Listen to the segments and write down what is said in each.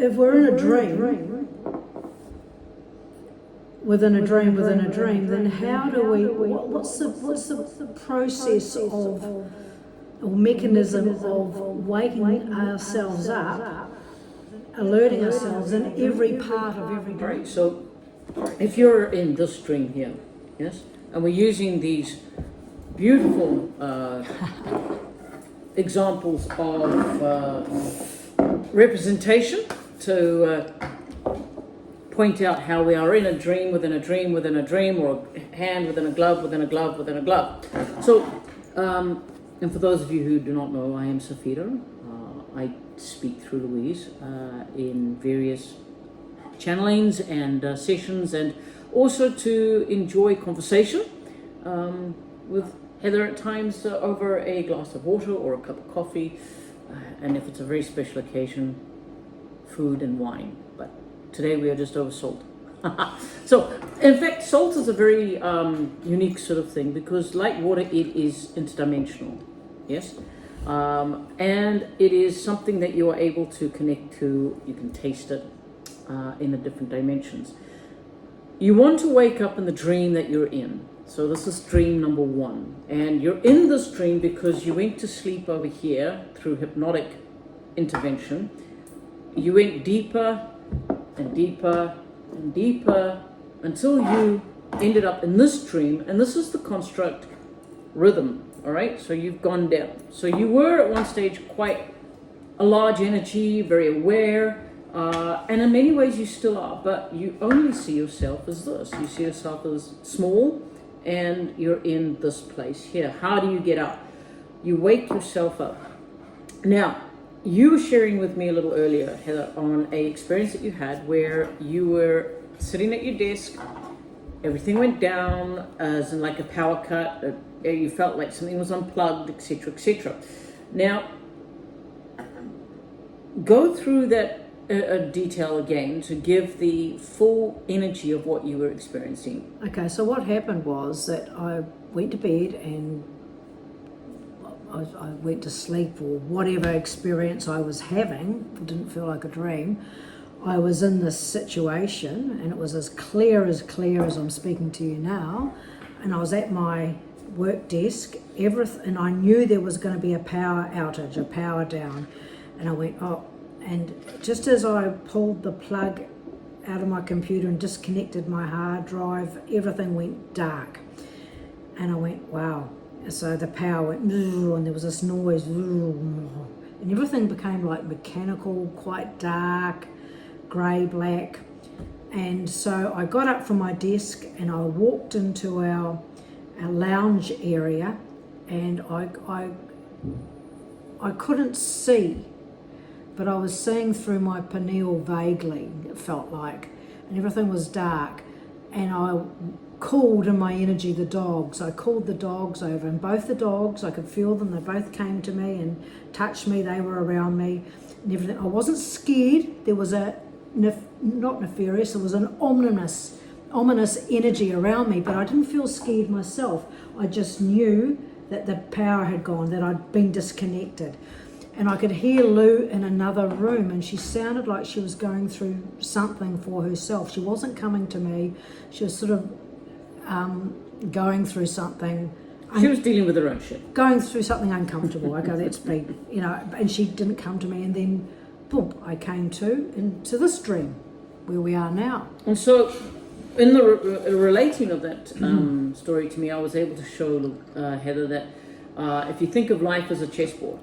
if we're in a dream, within a dream, then how do we? What's the process of or mechanism of waking ourselves up, alerting ourselves in every part of every dream? Right. So, if you're in this dream here, yes, and we're using these beautiful examples of representation to point out how we are in a dream within a dream within a dream, or a hand within a glove within a glove within a glove. So, and for those of you who do not know, I am Cifehtr. I speak through Louise in various channelings and sessions, and also to enjoy conversation with Heather at times over a glass of water or a cup of coffee, and if it's a very special occasion, food and wine. But today we are just over salt. So, in fact, salt is a very unique sort of thing, because like water, it is interdimensional, yes? And it is something that you are able to connect to. You can taste it in the different dimensions. You want to wake up in the dream that you're in. So this is dream number 1. And you're in this dream because you went to sleep over here through hypnotic intervention. You went deeper and deeper and deeper until you ended up in this dream. And this is the construct rhythm, all right? So you've gone down. So you were at one stage quite a large energy, very aware, and in many ways you still are, but you only see yourself as this. You see yourself as small, and you're in this place here. How do you get up? You wake yourself up. Now, you were sharing with me a little earlier, Heather, on a experience that you had where you were sitting at your desk, everything went down, as in like a power cut, you felt like something was unplugged, etc., etc. Now, go through that detail again to give the full energy of what you were experiencing. Okay, so what happened was that I went to bed and I went to sleep, or whatever experience I was having, it didn't feel like a dream. I was in this situation, and it was as clear as I'm speaking to you now, and I was at my work desk, and I knew there was going to be a power outage, a power down, and I went, oh, and just as I pulled the plug out of my computer and disconnected my hard drive, everything went dark, and I went, wow. So the power went, and there was this noise, and everything became like mechanical, quite dark, grey, black. And so I got up from my desk and I walked into our lounge area, and I couldn't see, but I was seeing through my pineal vaguely, it felt like, and everything was dark. And I called in my energy the dogs. I called the dogs over, and both the dogs, I could feel them, they both came to me and touched me, they were around me and everything. I wasn't scared. There was a, not nefarious, there was an ominous energy around me, but I didn't feel scared myself. I just knew that the power had gone, that I'd been disconnected. And I could hear Lou in another room, and she sounded like she was going through something for herself. She wasn't coming to me. She was sort of going through something. She was dealing with her own shit. Going through something uncomfortable. Okay, let's be, and she didn't come to me. And then, boom, I came into this dream where we are now. And so, in the relating of that story to me, I was able to show Heather that if you think of life as a chessboard,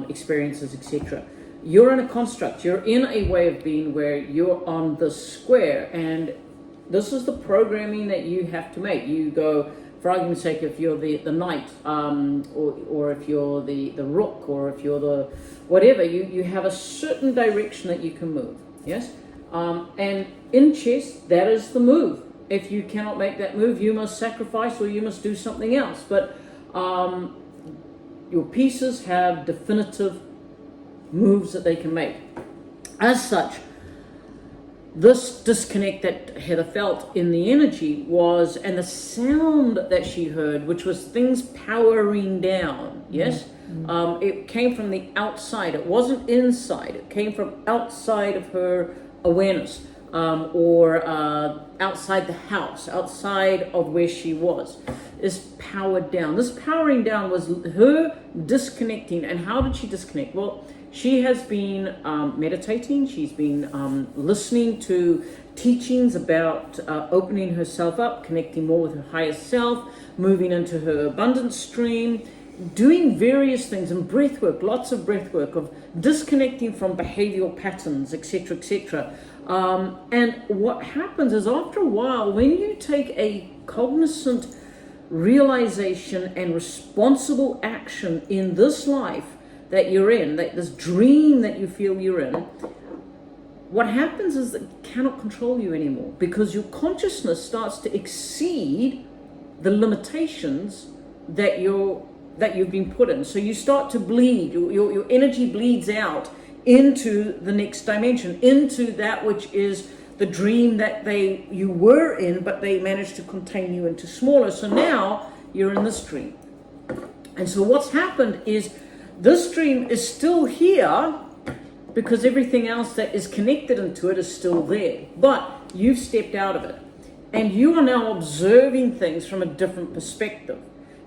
experiences, etc., you're in a construct, you're in a way of being where you're on the square, and this is the programming that you have to make. You go, for argument's sake, if you're the knight, or if you're the rook, or if you're the whatever, you have a certain direction that you can move, yes? And in chess, that is the move. If you cannot make that move, you must sacrifice or you must do something else. But your pieces have definitive moves that they can make. As such, this disconnect that Heather felt in the energy was, and the sound that she heard, which was things powering down, yes? It came from the outside. It wasn't inside. It came from outside of her awareness, or outside the house, outside of where she was. Is powered down. This powering down was her disconnecting. And how did she disconnect? Well, she has been meditating. She's been listening to teachings about opening herself up, connecting more with her higher self, moving into her abundance stream, doing various things, and breath work, lots of breath work, of disconnecting from behavioral patterns, etc., etc. And what happens is, after a while, when you take a cognizant realization and responsible action in this life that you're in, that this dream that you feel you're in, what happens is that it cannot control you anymore, because your consciousness starts to exceed the limitations that you've been put in. So you start to bleed, your energy bleeds out into the next dimension, into that which is the dream that you were in, but they managed to contain you into smaller. So now you're in this dream. And so what's happened is, this dream is still here because everything else that is connected into it is still there. But you've stepped out of it. And you are now observing things from a different perspective.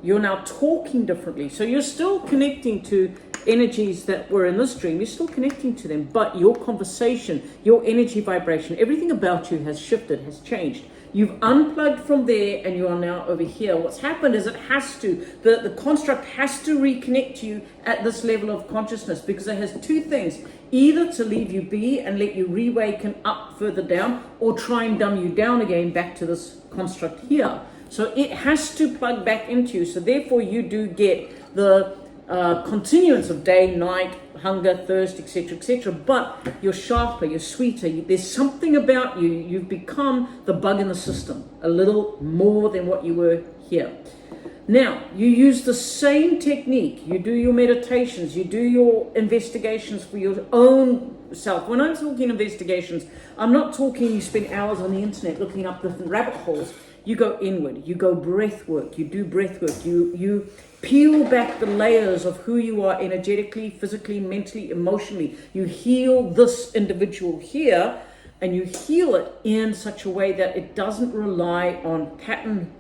You're now talking differently. So you're still connecting to energies that were in this dream. You're still connecting to them, but your conversation, your energy vibration, everything about you has shifted, has changed. You've unplugged from there and you are now over here. What's happened is, it has to, the construct has to reconnect you at this level of consciousness, because it has two things: either to leave you be and let you reawaken up further down, or try and dumb you down again back to this construct here. So it has to plug back into you. So therefore you do get the continuance of day, night, hunger, thirst, etc., etc. But you're sharper, you're sweeter. There's something about you. You've become the bug in the system a little more than what you were here. Now, you use the same technique. You do your meditations. You do your investigations for your own self. When I'm talking investigations, I'm not talking you spend hours on the internet looking up different rabbit holes. You go inward. You go breath work. You do breath work. You peel back the layers of who you are energetically, physically, mentally, emotionally. You heal this individual here, and you heal it in such a way that it doesn't rely on pattern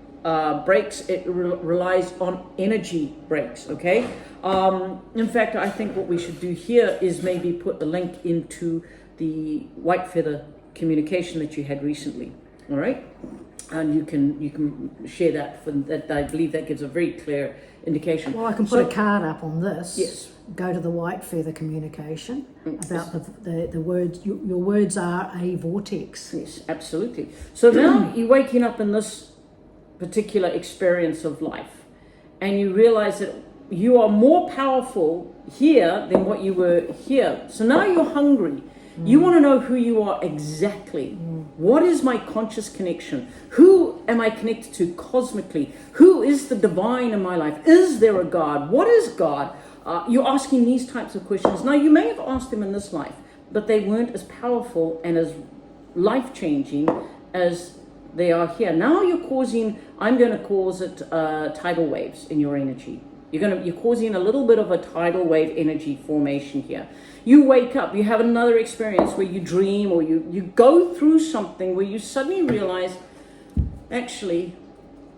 breaks. It relies on energy breaks. Okay. In fact, I think what we should do here is maybe put the link into the white feather communication that you had recently. All right. And you can share that. That I believe that gives a very clear indication. Well, I can put a card up on this. Yes. Go to the white feather communication about the words. Your words are a vortex. Yes, absolutely. So now you're waking up in this particular experience of life, and you realize that you are more powerful here than what you were here. So now you're hungry. You want to know who you are exactly. What is my conscious connection? Who am I connected to cosmically? Who is the divine in my life? Is there a God? What is God? You're asking these types of questions. Now, you may have asked them in this life, but they weren't as powerful and as life-changing as they are here. Now you're causing, I'm going to cause it tidal waves in your energy. You're causing a little bit of a tidal wave energy formation here. You wake up, you have another experience where you dream, or you go through something where you suddenly realize, actually,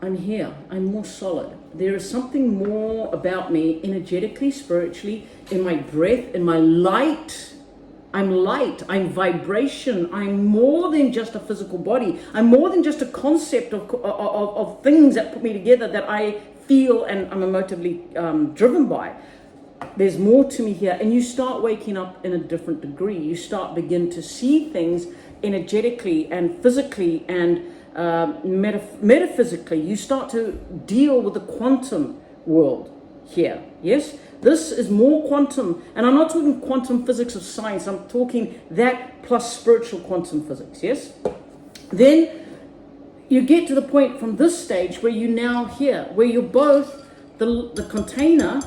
I'm here, I'm more solid. There is something more about me energetically, spiritually, in my breath, in my light. I'm light, I'm vibration, I'm more than just a physical body. I'm more than just a concept of things that put me together that I feel and I'm emotively driven by. There's more to me here. And you start waking up in a different degree. You begin to see things energetically and physically and metaphysically. You start to deal with the quantum world here. Yes? This is more quantum. And I'm not talking quantum physics of science. I'm talking that plus spiritual quantum physics. Yes? Then you get to the point from this stage where you're now here, where you're both the container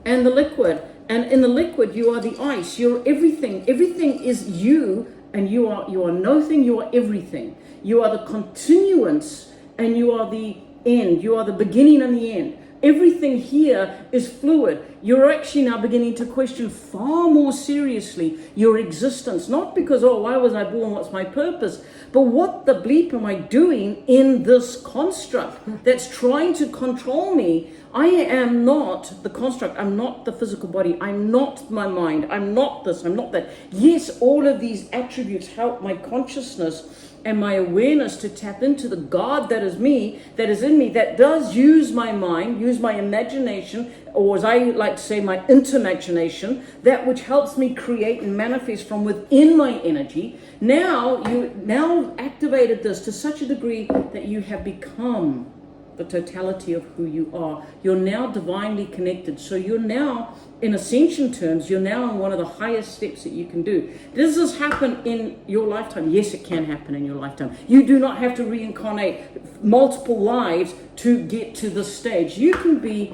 and the liquid. And in the liquid, you are the ice. You're everything. Everything is you, and you are nothing. You are everything. You are the continuance, and you are the end. You are the beginning and the end. Everything here is fluid. you're actually now beginning to question far more seriously your existence. Not because, oh, why was I born? What's my purpose? But what the bleep am I doing in this construct that's trying to control me? I am not the construct. I'm not the physical body. I'm not my mind. I'm not this. I'm not that. Yes, all of these attributes help my consciousness and my awareness to tap into the God that is me, that is in me, that does use my mind, use my imagination, or as I like to say, my intermagination, that which helps me create and manifest from within my energy. Now you activated this to such a degree that you have become the totality of who you are. You're now divinely connected. So you're now, in ascension terms, you're now on one of the highest steps that you can do. Does this happen in your lifetime? Yes, it can happen in your lifetime. You do not have to reincarnate multiple lives to get to this stage. You can be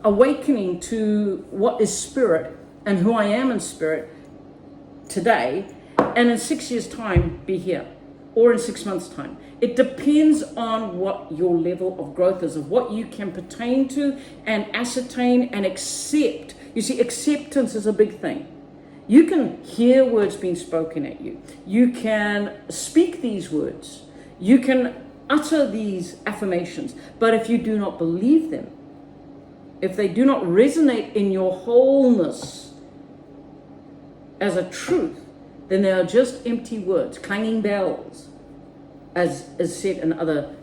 awakening to what is spirit and who I am in spirit today, and in 6 years' time be here, or in 6 months' time. It depends on what your level of growth is, of what you can pertain to and ascertain and accept. You see, acceptance is a big thing. You can hear words being spoken at you. You can speak these words. You can utter these affirmations. But if you do not believe them, if they do not resonate in your wholeness as a truth, then they are just empty words, clanging bells, as is said in other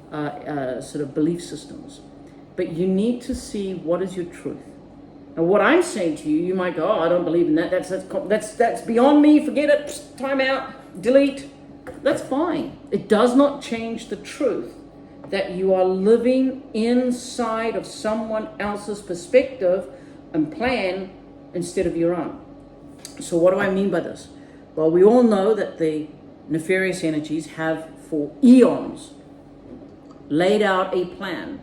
sort of belief systems. But you need to see what is your truth. And what I'm saying to you, you might go, oh, I don't believe in that. That's beyond me. Forget it. Psst, time out. Delete. That's fine. It does not change the truth that you are living inside of someone else's perspective and plan instead of your own. So what do I mean by this? Well, we all know that the nefarious energies have for eons laid out a plan,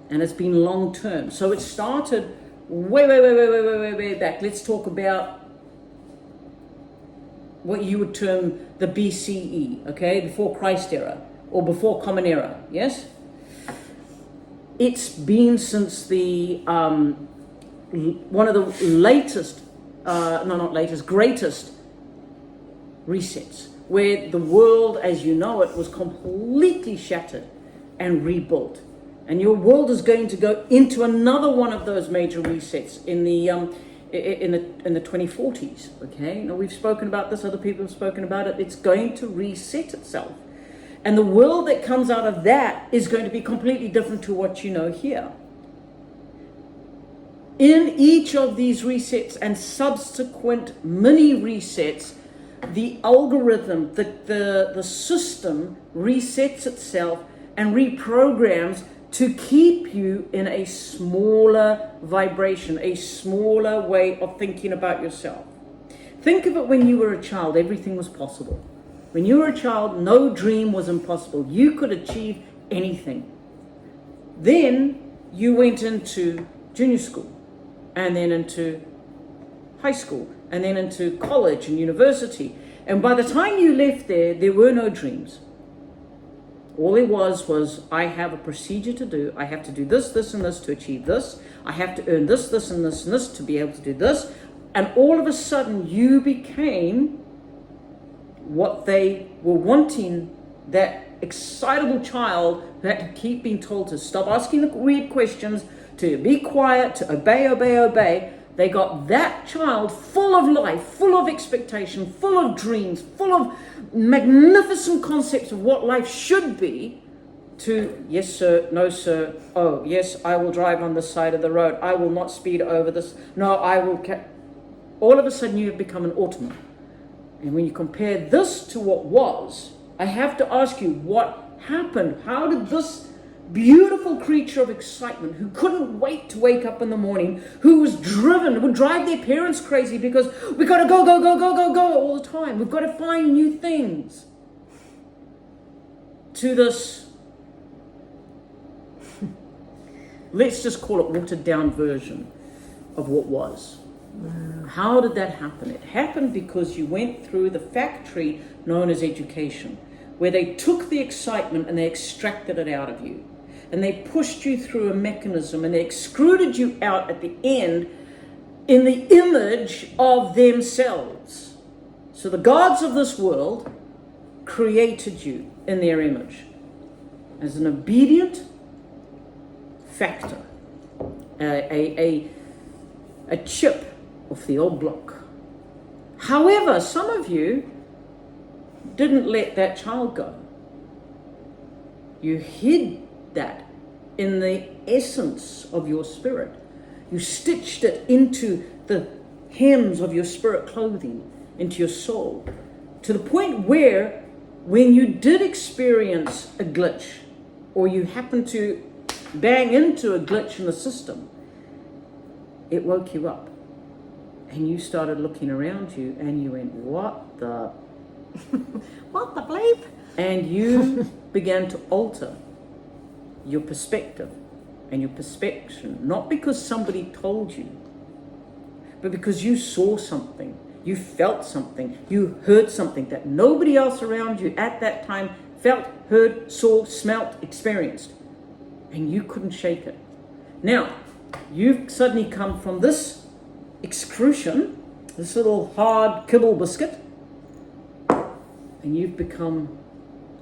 and it's been long term. So it started way back. Let's talk about what you would term the BCE, okay, before Christ era or before Common Era. Yes, it's been since the one of the latest, greatest resets, where the world as you know it was completely shattered and rebuilt. And your world is going to go into another one of those major resets in the 2040s. Okay, now we've spoken about this, other people have spoken about it. It's going to reset itself, and the world that comes out of that is going to be completely different to what you know here. In each of these resets and subsequent mini resets, the algorithm, the system resets itself and reprograms to keep you in a smaller vibration, a smaller way of thinking about yourself. Think of it when you were a child, everything was possible. When you were a child, no dream was impossible. You could achieve anything. Then you went into junior school, and then into high school, and then into college and university. And by the time you left there were no dreams. All it was I have a procedure to do. I have to do this, this, and this to achieve this. I have to earn this, this, and this, and this to be able to do this. And all of a sudden you became what they were wanting, that excitable child who had to keep being told to stop asking the weird questions, to be quiet, to obey. They got that child full of life, full of expectation, full of dreams, full of magnificent concepts of what life should be, to yes sir, no sir, oh yes, I will drive on the side of the road, I will not speed over this, no, I will all of a sudden you have become an automat. And when you compare this to what was, I have to ask you, what happened? How did this beautiful creature of excitement, who couldn't wait to wake up in the morning, who was driven, would drive their parents crazy because we got to go all the time, we've got to find new things, to this, let's just call it watered down version of what was. How did that happen? It happened because you went through the factory known as education, where they took the excitement and they extracted it out of you. and they pushed you through a mechanism and they extruded you out at the end in the image of themselves. So the gods of this world created you in their image as an obedient factor, a chip off the old block. However, some of you didn't let that child go. You hid that in the essence of your spirit. You stitched it into the hems of your spirit clothing, into your soul, to the point where when you did experience a glitch, or you happened to bang into a glitch in the system, it woke you up. And you started looking around you and you went, what the... What the bleep? And you began to alter your perspective and your perception, not because somebody told you, but because you saw something, you felt something, you heard something that nobody else around you at that time felt, heard, saw, smelt, experienced, and you couldn't shake it. Now, you've suddenly come from this excrucian, this little hard kibble biscuit, and you've become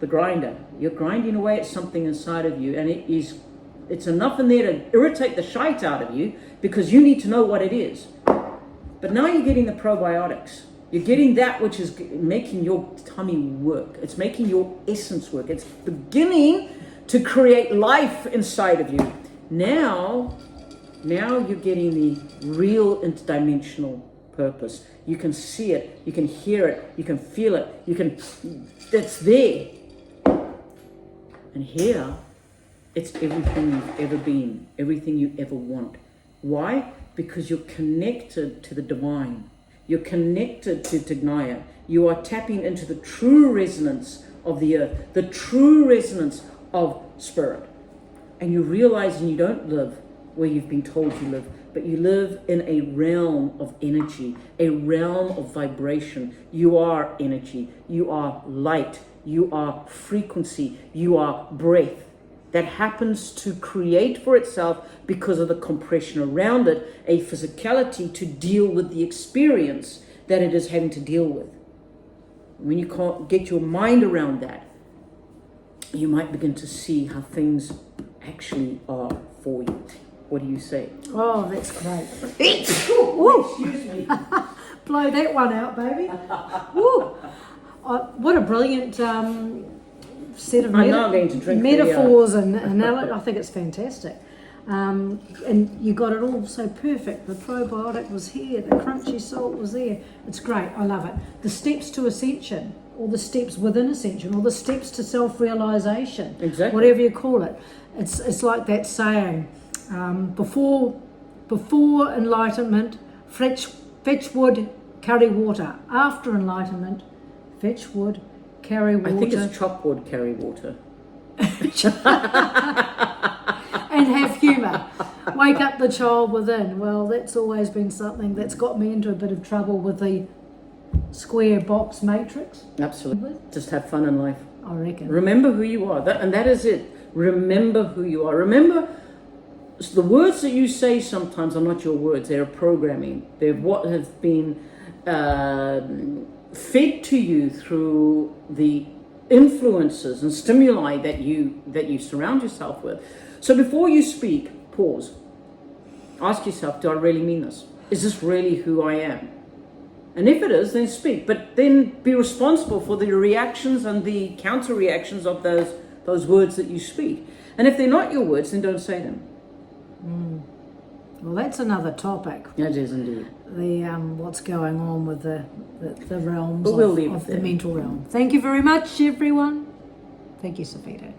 the grinder. You're grinding away at something inside of you, and it's enough in there to irritate the shite out of you because you need to know what it is. But now you're getting the probiotics. You're getting that which is making your tummy work. It's making your essence work. It's beginning to create life inside of you. Now you're getting the real interdimensional purpose. You can see it, you can hear it, you can feel it, it's there. And here, it's everything you've ever been, everything you ever want. Why? Because you're connected to the divine. You're connected to Tignaya. You are tapping into the true resonance of the earth, the true resonance of spirit. And you're realizing you don't live where you've been told you live, but you live in a realm of energy, a realm of vibration. You are energy, you are light, you are frequency, you are breath that happens to create for itself, because of the compression around it, a physicality to deal with the experience that it is having to deal with. When you can't get your mind around that, you might begin to see how things actually are for you. What do you say? Oh, that's great. Excuse me. Blow that one out, baby. Woo. What a brilliant set of I'm now going to drink metaphors and analogy. I think it's fantastic. And you got it all so perfect. The probiotic was here, the crunchy salt was there. It's great. I love it. The steps to ascension, or the steps within ascension, or the steps to self-realization. Exactly. Whatever you call it. It's like that saying. Before enlightenment, fetch wood, carry water. After enlightenment, fetch wood, carry water. I think it's chop wood, carry water. And have humour. Wake up the child within. Well, that's always been something that's got me into a bit of trouble with the square box matrix. Absolutely. Just have fun in life. I reckon. Remember who you are. That is it. Remember who you are. Remember, the words that you say sometimes are not your words. They're programming. They're what have been fed to you through the influences and stimuli that you surround yourself with. So before you speak, pause. Ask yourself, do I really mean this? Is this really who I am? And if it is, then speak. But then be responsible for the reactions and the counter reactions of those words that you speak. And if they're not your words, then don't say them. Well, that's another topic. It is indeed. The what's going on with the realms But we'll leave of it the there. mental realm. Thank you very much, everyone. Thank you, Cifehtr.